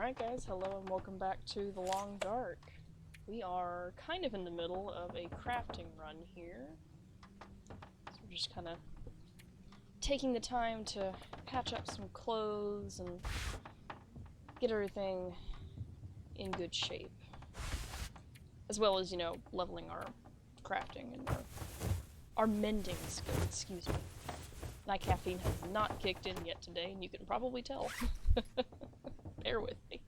Alright guys, hello and welcome back to The Long Dark. We are kind of in the middle of a crafting run here. So we're just kind of taking the time to patch up some clothes and get everything in good shape. As well as, you know, leveling our crafting and our mending skills, excuse me. My caffeine has not kicked in yet today, and you can probably tell. Bear with me.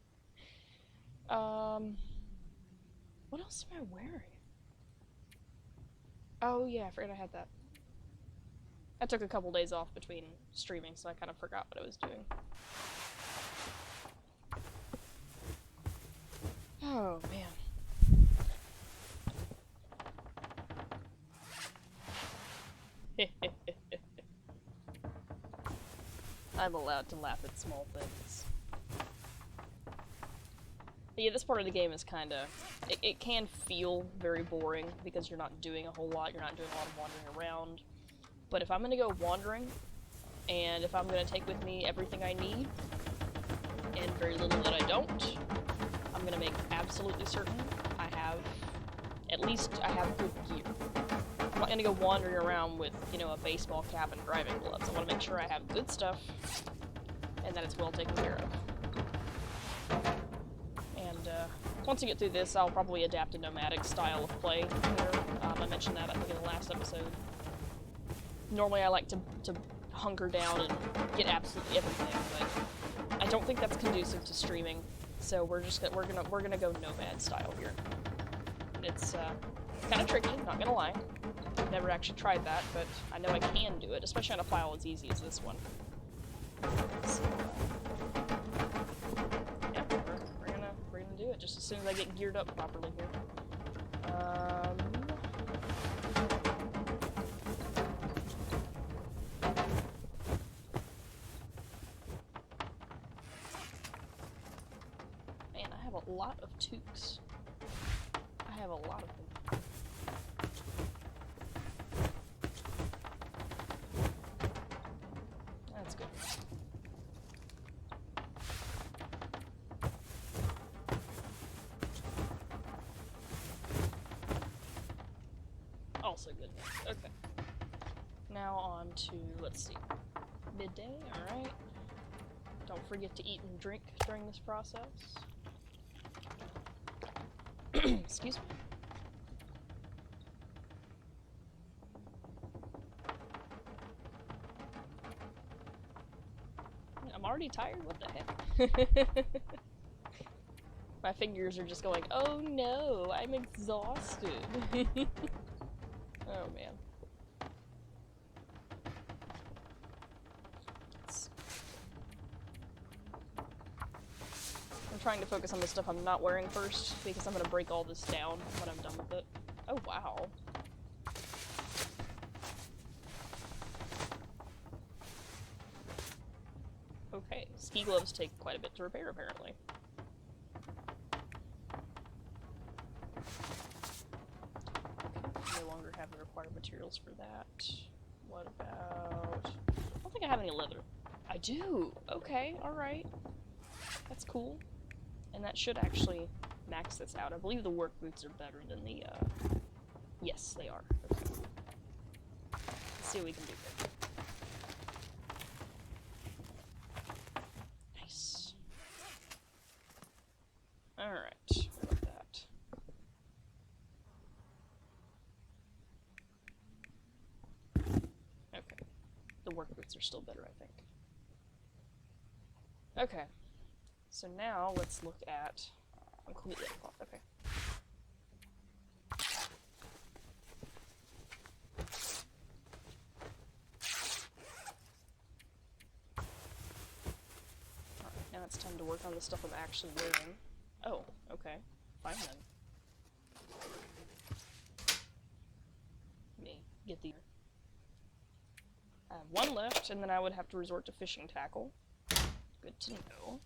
What else am I wearing? Oh yeah, I forgot I had that. I took a couple days off between streaming, so I kind of forgot what I was doing. Oh man. I'm allowed to laugh at small things. But yeah, this part of the game is kinda... It can feel very boring because you're not doing a whole lot, you're not doing a lot of wandering around. But if I'm gonna go wandering, and if I'm gonna take with me everything I need, and very little that I don't, I'm gonna make absolutely certain I have... At least I have good gear. I'm not gonna go wandering around with, you know, a baseball cap and driving gloves. I wanna make sure I have good stuff, and that it's well taken care of. Once I get through this, I'll probably adapt a nomadic style of play here. I mentioned that, I think, in the last episode. Normally I like to hunker down and get absolutely everything, but I don't think that's conducive to streaming, so we're gonna go nomad style here. It's kind of tricky, not gonna lie. Never actually tried that, but I know I can do it, especially on a file as easy as this one. So, we're gonna do it just as soon as I get geared up properly here. Man, I have a lot of toques. I have a lot of them. That's good. Also good. Okay. Now on to, let's see, midday, alright. Don't forget to eat and drink during this process. Excuse me. I'm already tired, what the heck? My fingers are just going, oh no, I'm exhausted. Oh man. I'm trying to focus on the stuff I'm not wearing first, because I'm gonna break all this down when I'm done with it. Oh wow. Okay, ski gloves take quite a bit to repair apparently. No longer have the required materials for that. What about... I don't think I have any leather. I do! Okay, alright. That's cool. And that should actually max this out. I believe the work boots are better than the, Yes, they are. Okay. Let's see what we can do here. Nice. Alright, what about that? Okay. The work boots are still better, I think. Okay. So now let's look at... I'm completely out of cloth, okay. Alright, now it's time to work on the stuff I'm actually wearing. Oh, okay. Fine then. Let me get the... I have one left, and then I would have to resort to fishing tackle. Good to know.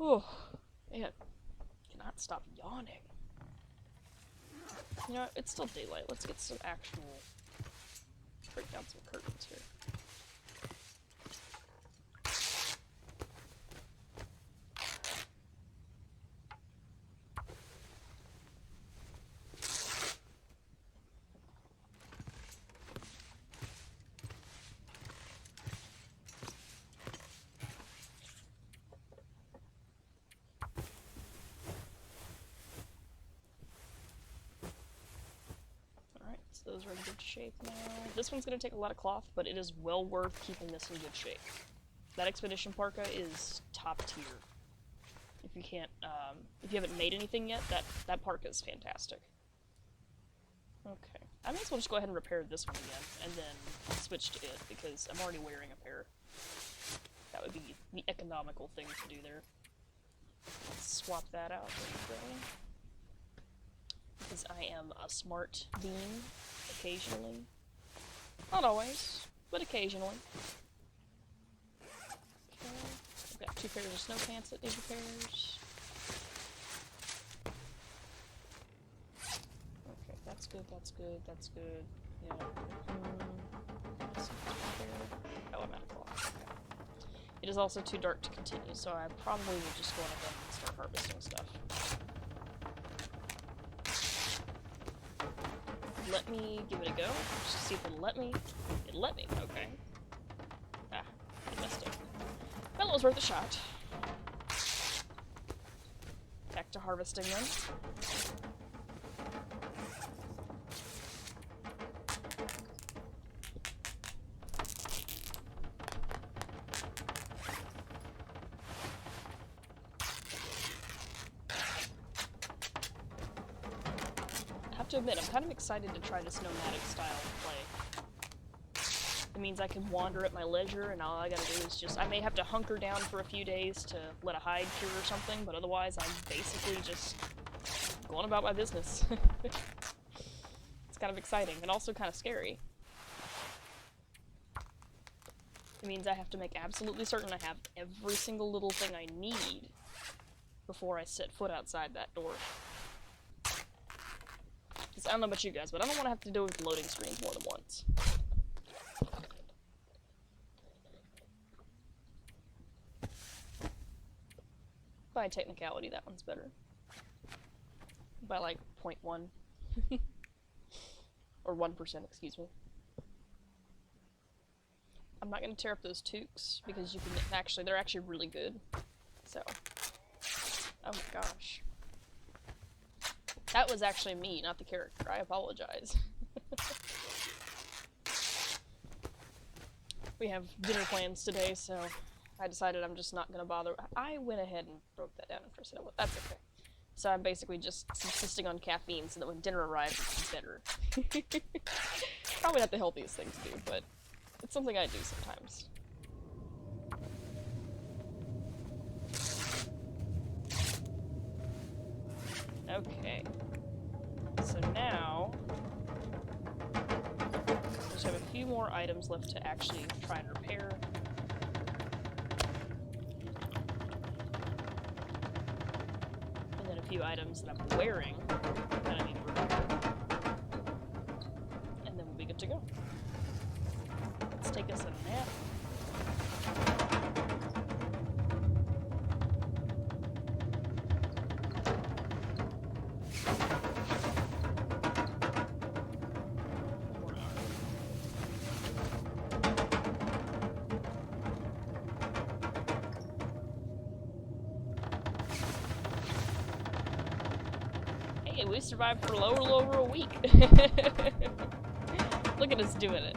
Oh, man. Cannot stop yawning. You know what? It's still daylight. Let's get some actual... Break down some curtains here. those are in good shape now. This one's gonna take a lot of cloth, but it is well worth keeping this in good shape. That expedition parka is top tier. If you can't, if you haven't made anything yet, that parka is fantastic. Okay, I might as well just go ahead and repair this one again, and then switch to it, because I'm already wearing a pair. That would be the economical thing to do there. Let's swap that out because I am a smart bean, occasionally. Not always, but occasionally. Okay, I've got 2 pairs of snow pants that need repairs. Okay, that's good, that's good, that's good. Yeah. Oh, I'm out of cloth. Okay. It is also too dark to continue, so I probably will just go on ahead and start harvesting stuff. Let me give it a go, just to see if it'll let me. It let me, okay. Ah, I messed up. Well, it was worth a shot. Back to harvesting then. To admit, I'm kind of excited to try this nomadic style of play. It means I can wander at my leisure, and all I gotta do is just... I may have to hunker down for a few days to let a hide cure or something, but otherwise I'm basically just going about my business. It's kind of exciting, and also kind of scary. It means I have to make absolutely certain I have every single little thing I need before I set foot outside that door. I don't know about you guys, but I don't want to have to deal with loading screens more than once. By technicality, that one's better. By like 0.1. Or 1%, excuse me. I'm not going to tear up those toques, because you can actually, they're actually really good. So. Oh my gosh. That was actually me, not the character. I apologize. We have dinner plans today, so I decided I'm just not gonna bother. I went ahead and broke that down after I said it. That's okay. So I'm basically just subsisting on caffeine so that when dinner arrives, it's better. Probably not the healthiest thing to do, but it's something I do sometimes. Okay, so now we just have a few more items left to actually try and repair. And then a few items that I'm wearing that I need to repair. And then we'll be good to go. Let's take us a nap. We survived for a little over a week. Look at us doing it.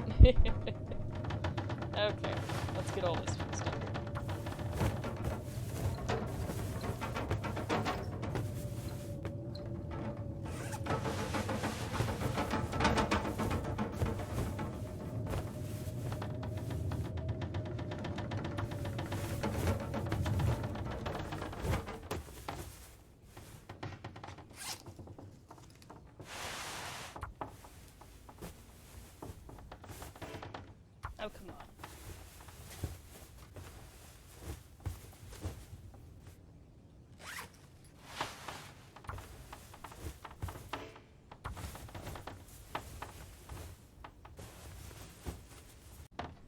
Okay, let's get all this fixed up. Oh, come on.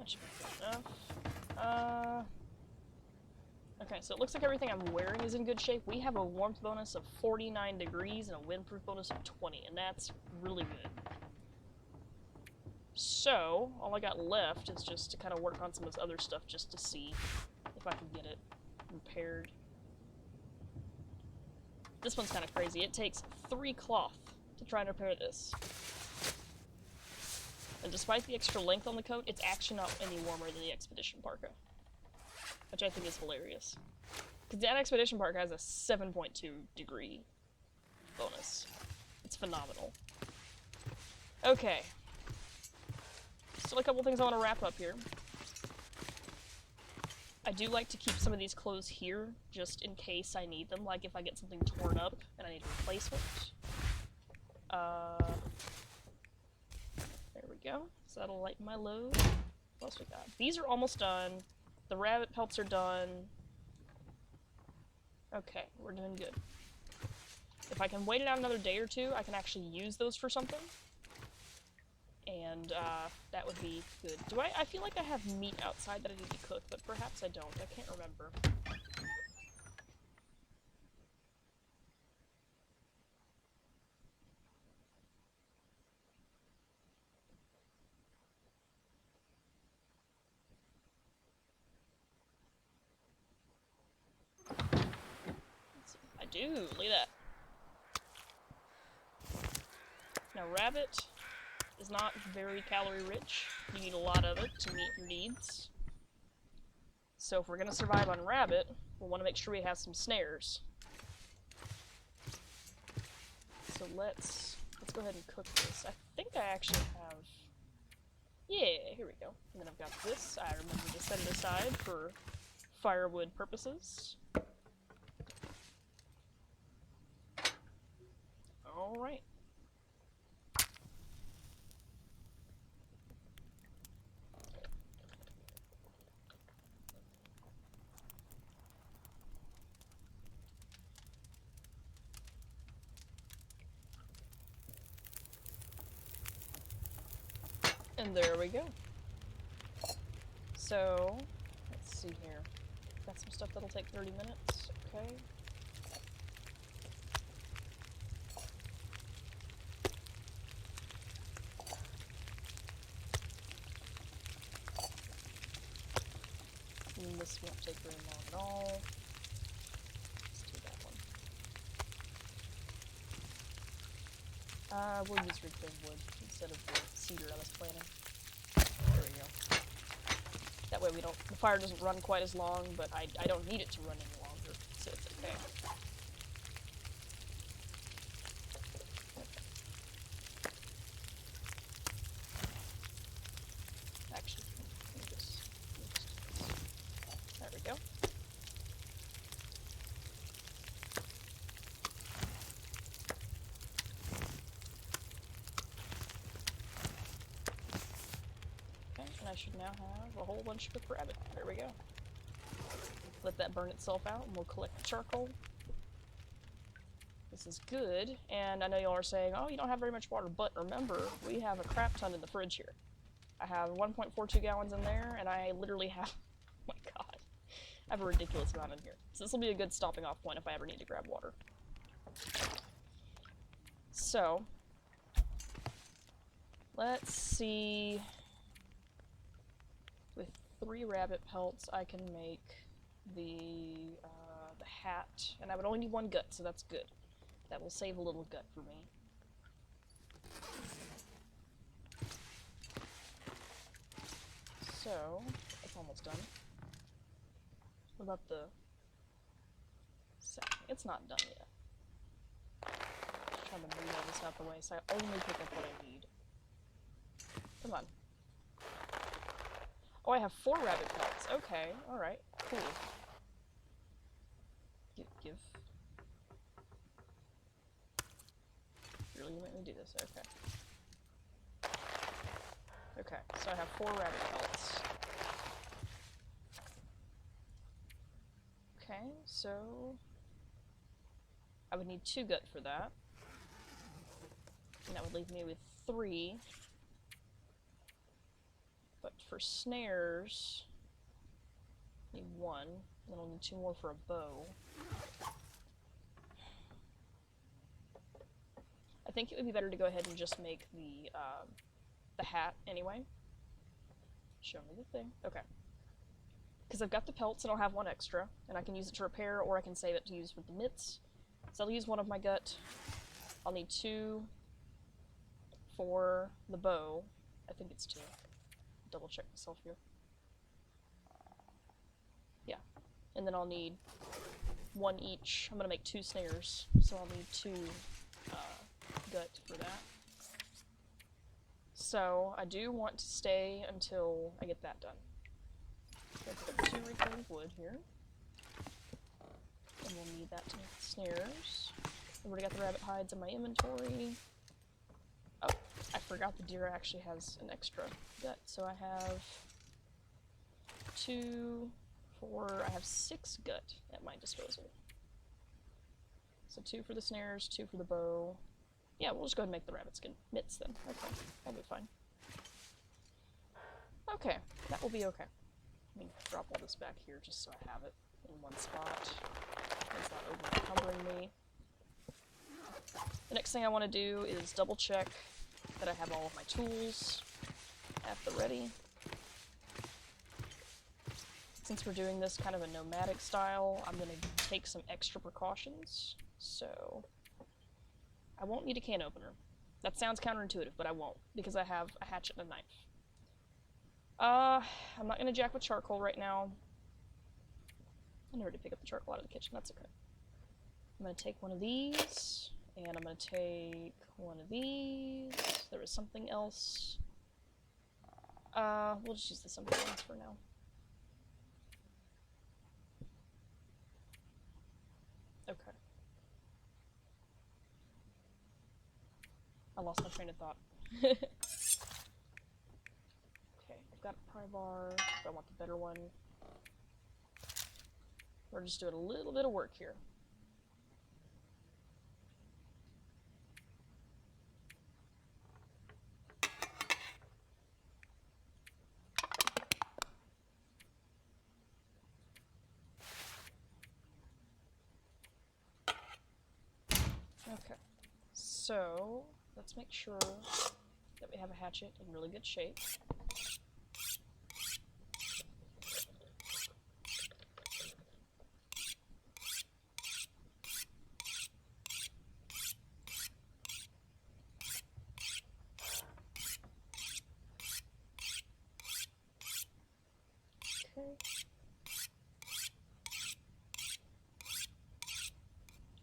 That should be good enough. Okay, so it looks like everything I'm wearing is in good shape. We have a warmth bonus of 49 degrees and a windproof bonus of 20, and that's really good. So, all I got left is just to kind of work on some of this other stuff just to see if I can get it repaired. This one's kind of crazy. It takes 3 cloth to try and repair this. And despite the extra length on the coat, it's actually not any warmer than the Expedition Parka. Which I think is hilarious. Because that Expedition Parka has a 7.2 degree bonus. It's phenomenal. Okay. Still a couple things I want to wrap up here. I do like to keep some of these clothes here, just in case I need them, like if I get something torn up and I need a replacement. There we go. So that'll lighten my load. What else we got? These are almost done. The rabbit pelts are done. Okay, we're doing good. If I can wait it out another day or two, I can actually use those for something. And, that would be good. I feel like I have meat outside that I need to cook, but perhaps I don't. I can't remember. Let's see. I do! Look at that. Now, rabbit is not very calorie rich. You need a lot of it to meet your needs. So if we're gonna survive on rabbit, we'll want to make sure we have some snares. So let's go ahead and cook this. I think I actually have... Yeah, here we go. And then I've got this. I remember to set it aside for firewood purposes. Alright. And there we go. So, let's see here. Got some stuff that'll take 30 minutes, okay. And this won't take very long at all. Let's do that one. We'll use reclaimed wood instead of the cedar I was planning. There we go. That way the fire doesn't run quite as long, but I don't need it to run any longer, so it's okay. Actually, let me just there we go. And I should now have a whole bunch of cooked rabbit. There we go. Let that burn itself out, and we'll collect the charcoal. This is good, and I know y'all are saying, oh, you don't have very much water, but remember, we have a crap ton in the fridge here. I have 1.42 gallons in there, and I literally have, oh my god, I have a ridiculous amount in here. So this will be a good stopping off point if I ever need to grab water. So, let's see... With 3 rabbit pelts, I can make the hat, and I would only need 1 gut, so that's good. That will save a little gut for me. So, it's almost done. What about the sack? It's not done yet. Just trying to move all this out the way, so I only pick up what I need. Come on. Oh, I have 4 rabbit pelts. Okay, alright, cool. Give. Really, you make me do this? Okay. Okay, so I have 4 rabbit pelts. Okay, so... I would need 2 gut for that. And that would leave me with 3. But for snares, I need 1. Then I'll need 2 more for a bow. I think it would be better to go ahead and just make the hat anyway. Show me the thing. Okay. Because I've got the pelts and I'll have 1 extra, and I can use it to repair, or I can save it to use with the mitts. So I'll use 1 of my gut. I'll need 2 for the bow. I think it's 2. Double check myself here. Yeah. And then I'll need 1 each. I'm gonna make 2 snares, so I'll need 2 gut for that. So I do want to stay until I get that done. So I put up 2 reclaimed wood here. And we'll need that to make the snares. I've already got the rabbit hides in my inventory. Oh, I forgot the deer actually has an extra gut, so I have 2, 4, I have 6 gut at my disposal. So 2 for the snares, 2 for the bow. Yeah, we'll just go ahead and make the rabbit skin mitts then. Okay, that'll be fine. Okay, that will be okay. Let me drop all this back here just so I have it in one spot. It's not over-encumbering me. The next thing I want to do is double check that I have all of my tools at the ready. Since we're doing this kind of a nomadic style, I'm going to take some extra precautions. So I won't need a can opener. That sounds counterintuitive, but I won't, because I have a hatchet and a knife. I'm not going to jack with charcoal right now. I never did pick up the charcoal out of the kitchen, that's okay. I'm going to take one of these, and I'm going to take one of these. There was something else. We'll just use the simple ones for now. Okay. I lost my train of thought. Okay, I've got a pry bar, but I want the better one. We're just doing a little bit of work here. Okay, so let's make sure that we have a hatchet in really good shape. Okay.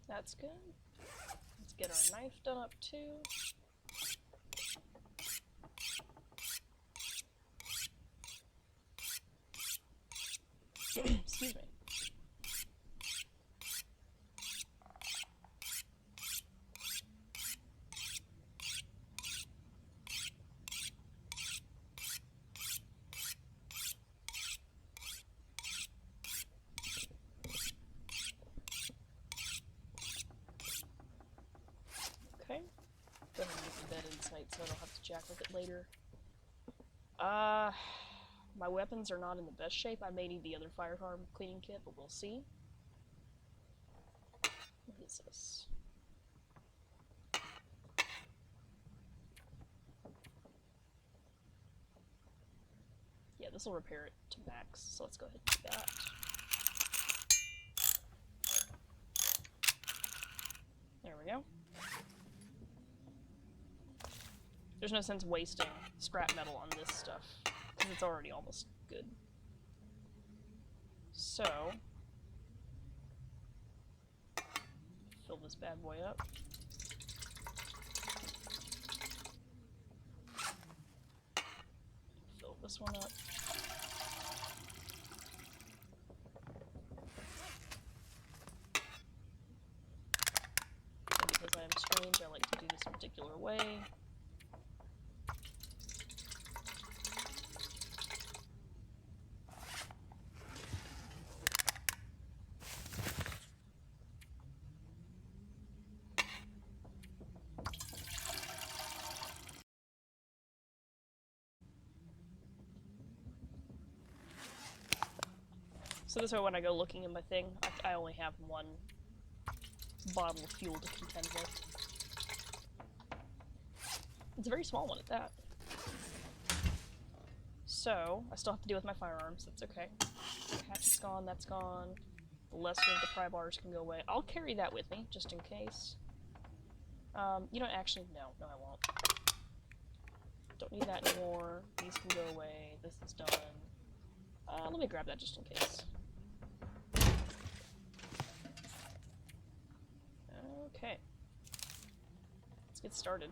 That's good. Let's get our knife done up too. Excuse me. Okay. Go ahead and get the bed in sight so I don't have to jack with it later. My weapons are not in the best shape. I may need the other firearm cleaning kit, but we'll see. What is this? Yeah, this will repair it to max, so let's go ahead and do that. There we go. There's no sense wasting scrap metal on this stuff, because it's already almost good. So, fill this bad boy up. Fill this one up. And because I am strange, I like to do this a particular way. So this way when I go looking in my thing, I only have one bottle of fuel to contend with. It's a very small one at that. So, I still have to deal with my firearms, that's okay. Hatchet's gone, that's gone. The lesser of the pry bars can go away. I'll carry that with me, just in case. You don't actually, no, I won't. Don't need that anymore. These can go away. This is done. Let me grab that just in case. Okay. Let's get started.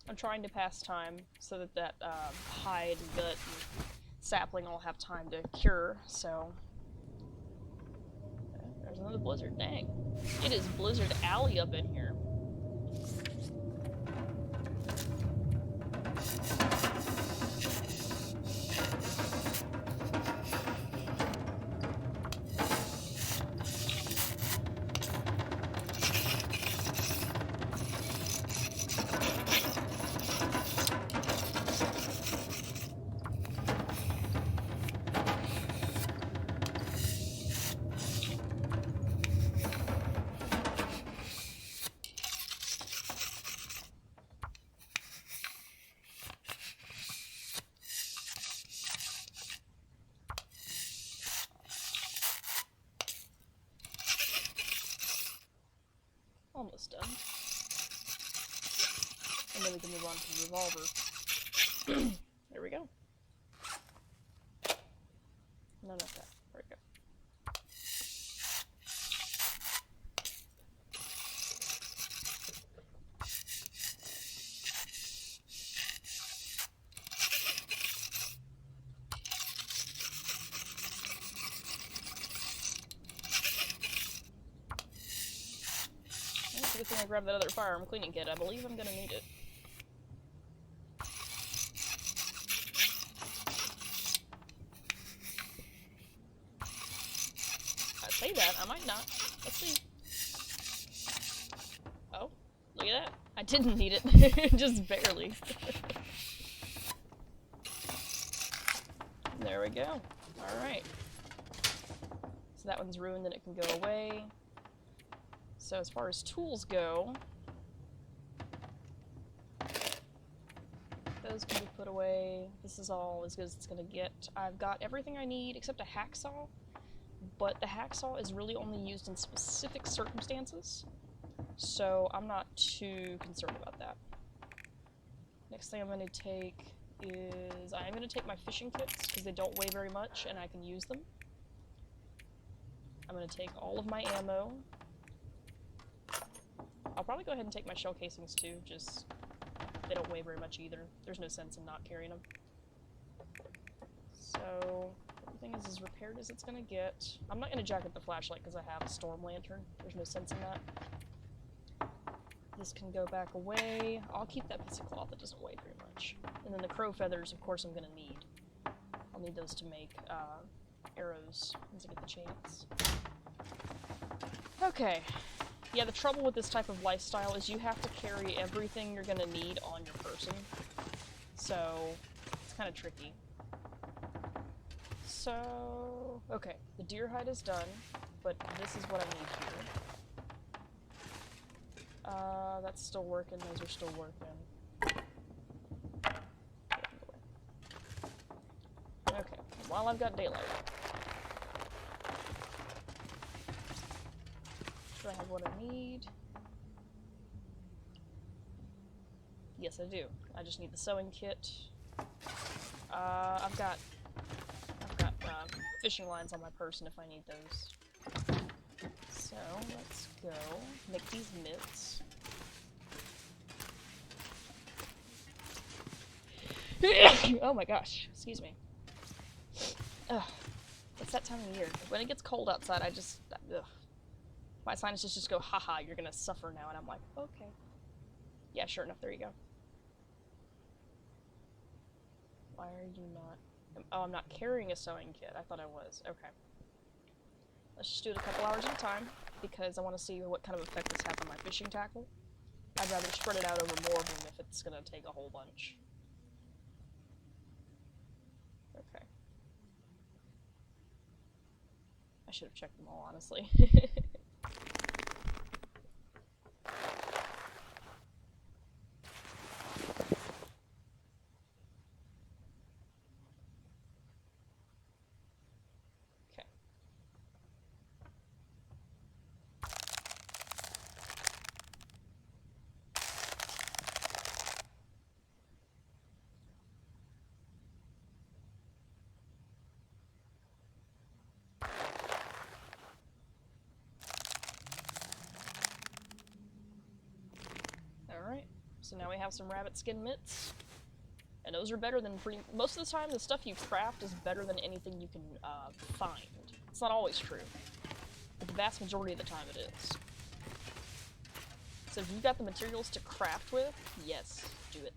I'm trying to pass time so that hide and gut and sapling all have time to cure, so... There's another blizzard, dang. It is Blizzard Alley up in here. Almost done. And then we can move on to the revolver. There we go. No, not that. There we go. It's a good thing I grabbed that other firearm cleaning kit. I believe I'm gonna need it. I say that, I might not. Let's see. Oh, look at that. I didn't need it. Just barely. There we go. Alright. So that one's ruined and it can go away. So as far as tools go, those can be put away. This is all as good as it's gonna get. I've got everything I need except a hacksaw, but the hacksaw is really only used in specific circumstances, so I'm not too concerned about that. Next thing I'm gonna take is, I'm gonna take my fishing kits because they don't weigh very much and I can use them. I'm gonna take all of my ammo. I'll probably go ahead and take my shell casings too, just they don't weigh very much either. There's no sense in not carrying them. So everything is as repaired as it's gonna get. I'm not gonna jack up the flashlight because I have a storm lantern. There's no sense in that. This can go back away. I'll keep that piece of cloth that doesn't weigh very much. And then the crow feathers, of course, I'm gonna need. I'll need those to make arrows once I get the chance. Okay. Yeah, the trouble with this type of lifestyle is you have to carry everything you're gonna need on your person. So, it's kind of tricky. So, okay, the deer hide is done, but this is what I need here. That's still working, those are still working. Okay, while I've got daylight. Do I have what I need? Yes, I do. I just need the sewing kit. I've got fishing lines on my person if I need those. So, let's go make these mitts. Oh my gosh, excuse me. Ugh. It's that time of year. When it gets cold outside, I just... Ugh. My sinuses just go, haha, you're gonna suffer now, and I'm like, okay. Yeah, sure enough, there you go. Why are you not... Oh, I'm not carrying a sewing kit. I thought I was. Okay. Let's just do it a couple hours at a time, because I want to see what kind of effect this has on my fishing tackle. I'd rather spread it out over more of them if it's gonna take a whole bunch. Okay. I should have checked them all, honestly. Alright, so now we have some rabbit skin mitts. And those are better than most of the time, the stuff you craft is better than anything you can find. It's not always true, but the vast majority of the time it is. So if you've got the materials to craft with, yes, do it.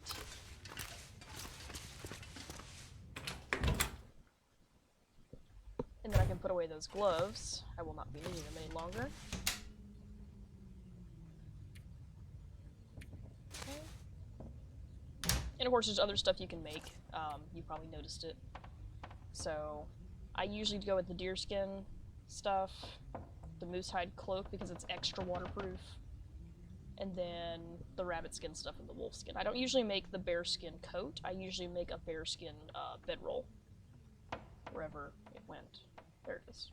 And then I can put away those gloves. I will not be needing them any longer. And of course there's other stuff you can make, you probably noticed it. So, I usually go with the deerskin stuff, the moose hide cloak because it's extra waterproof, and then the rabbit skin stuff and the wolf skin. I don't usually make the bear skin coat, I usually make a bear skin bedroll. Wherever it went. There it is.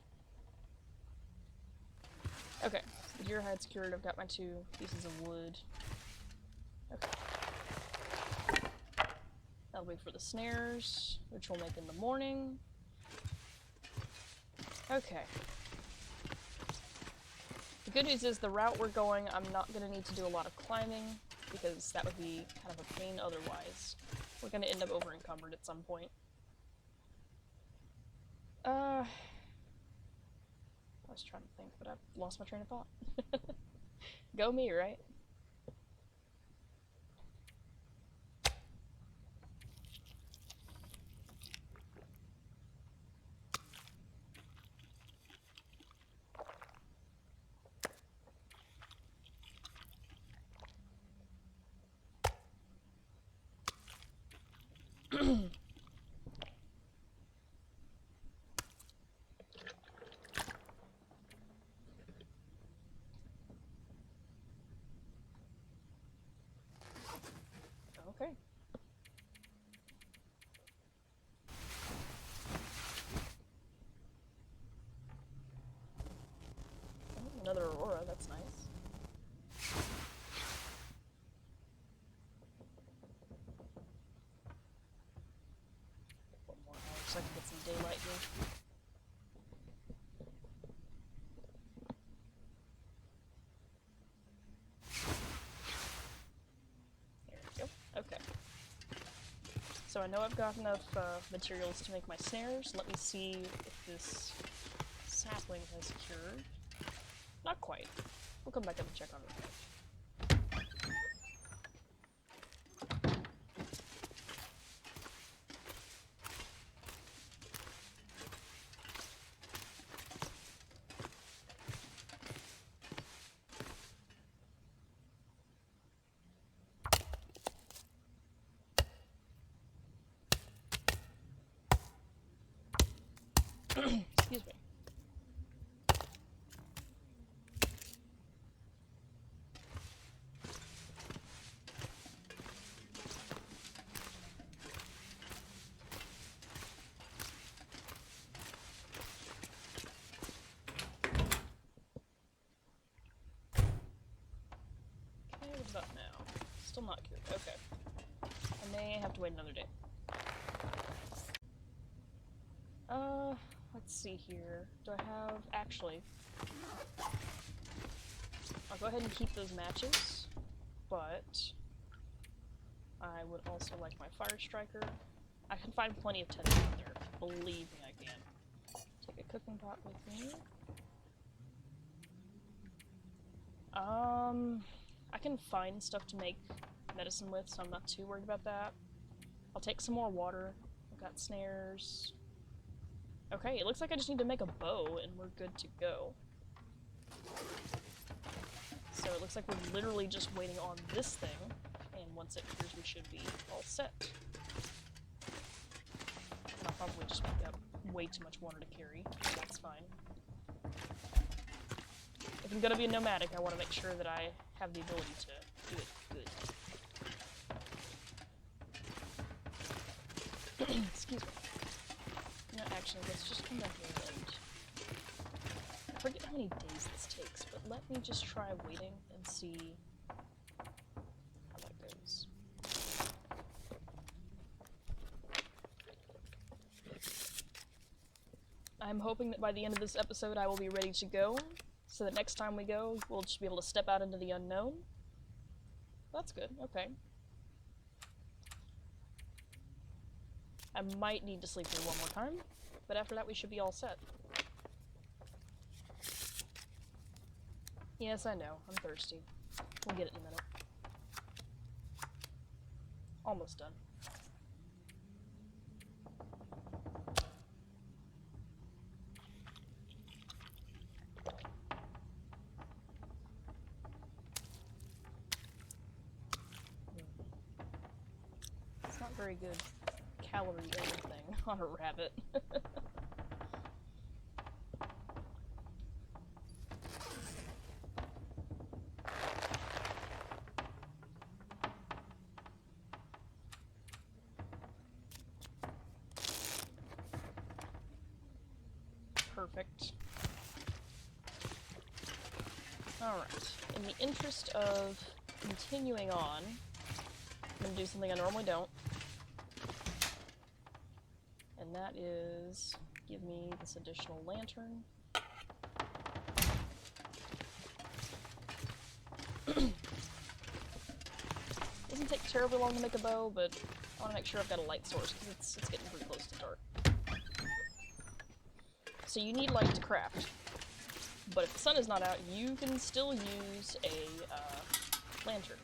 Okay, so the deer hide's cured, I've got my 2 pieces of wood. Okay. That'll be for the snares, which we'll make in the morning. Okay. The good news is the route we're going, I'm not going to need to do a lot of climbing, because that would be kind of a pain otherwise. We're going to end up over-encumbered at some point. I was trying to think, but I've lost my train of thought. Go me, right? Okay. Oh, another aurora, that's nice. One more hour so I can get some daylight here. There we go. Okay. So I know I've got enough materials to make my snares. Let me see if this sapling has cured. Not quite. We'll come back up and check on it. Excuse me. Okay, what about now? Still not good. Okay. I may have to wait another day. Let's see here. Do I have... Actually, I'll go ahead and keep those matches, but I would also like my fire striker. I can find plenty of tinder out there. Believe me, I can. Take a cooking pot with me. I can find stuff to make medicine with, so I'm not too worried about that. I'll take some more water, Got snares. Okay, it looks like I just need to make a bow and we're good to go. So it looks like we're literally just waiting on this thing, and once it appears we should be all set. And I'll probably just make up way too much water to carry, but that's fine. If I'm gonna be a nomadic, I want to make sure that I have the ability to do it good. Excuse me. No, actually, let's just come back here and... I forget how many days this takes, but let me just try waiting and see how that goes. I'm hoping that by the end of this episode I will be ready to go, so that next time we go, we'll just be able to step out into the unknown. That's good, okay. I might need to sleep here one more time, but after that we should be all set. Yes, I know, I'm thirsty. We'll get it in a minute. Almost done. It's not very good calorie everything on a rabbit. Perfect. Alright, in the interest of continuing on, I'm gonna do something I normally don't. And that is give me this additional lantern. Doesn't take terribly long to make a bow, but I want to make sure I've got a light source because it's getting pretty close to dark. So you need light to craft, but if the sun is not out, you can still use a lantern.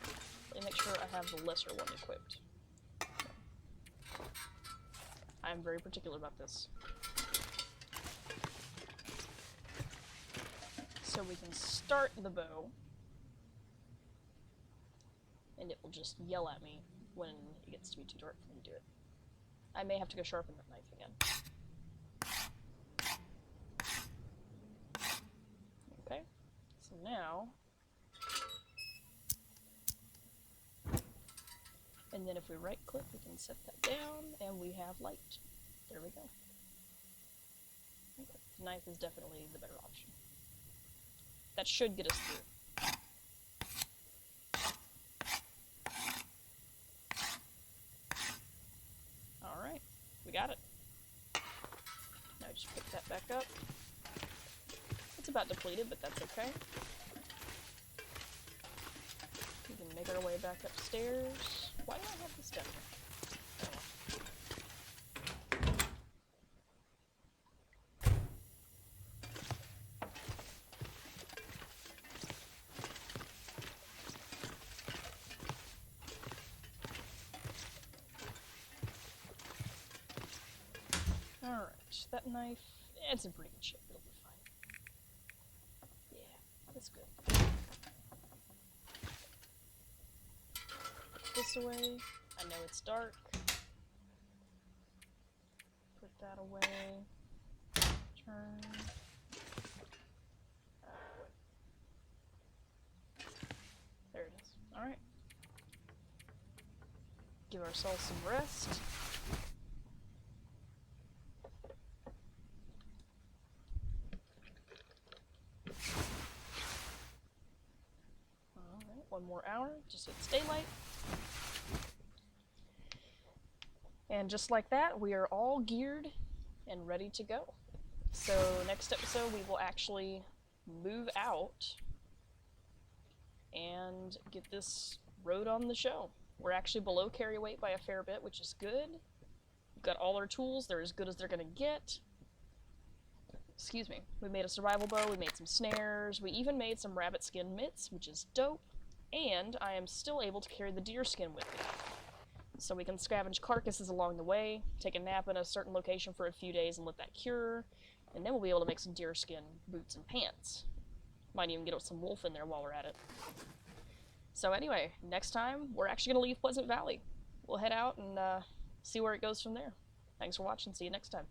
Let me make sure I have the lesser one equipped. I'm very particular about this. So we can start the bow, and it will just yell at me when it gets to be too dark for me to do it. I may have to go sharpen that knife again. Okay, so now, and then if we right click we can set that down and we have light. There we go. Okay. The knife is definitely the better option. That should get us through. Alright, we got it. Now just pick that back up. It's about depleted, but that's okay. We can make our way back upstairs. Why do I have this down here? Alright, that knife, it's in pretty good shape. It'll be fine. Yeah, that's good. Put this away. I know it's dark. Put that away. Turn. There it is. Alright. Give ourselves some rest. Alright, one more hour, just so it's daylight. And just like that, we are all geared and ready to go. So next episode we will actually move out and get this road on the show. We're actually below carry weight by a fair bit, which is good. We've got all our tools, they're as good as they're gonna get. Excuse me. We made a survival bow, we made some snares, we even made some rabbit skin mitts, which is dope, and I am still able to carry the deer skin with me. so we can scavenge carcasses along the way, take a nap in a certain location for a few days and let that cure, and then we'll be able to make some deerskin boots and pants. Might even get some wolf in there while we're at it. So anyway, next time, we're actually going to leave Pleasant Valley. We'll head out and see where it goes from there. Thanks for watching. See you next time.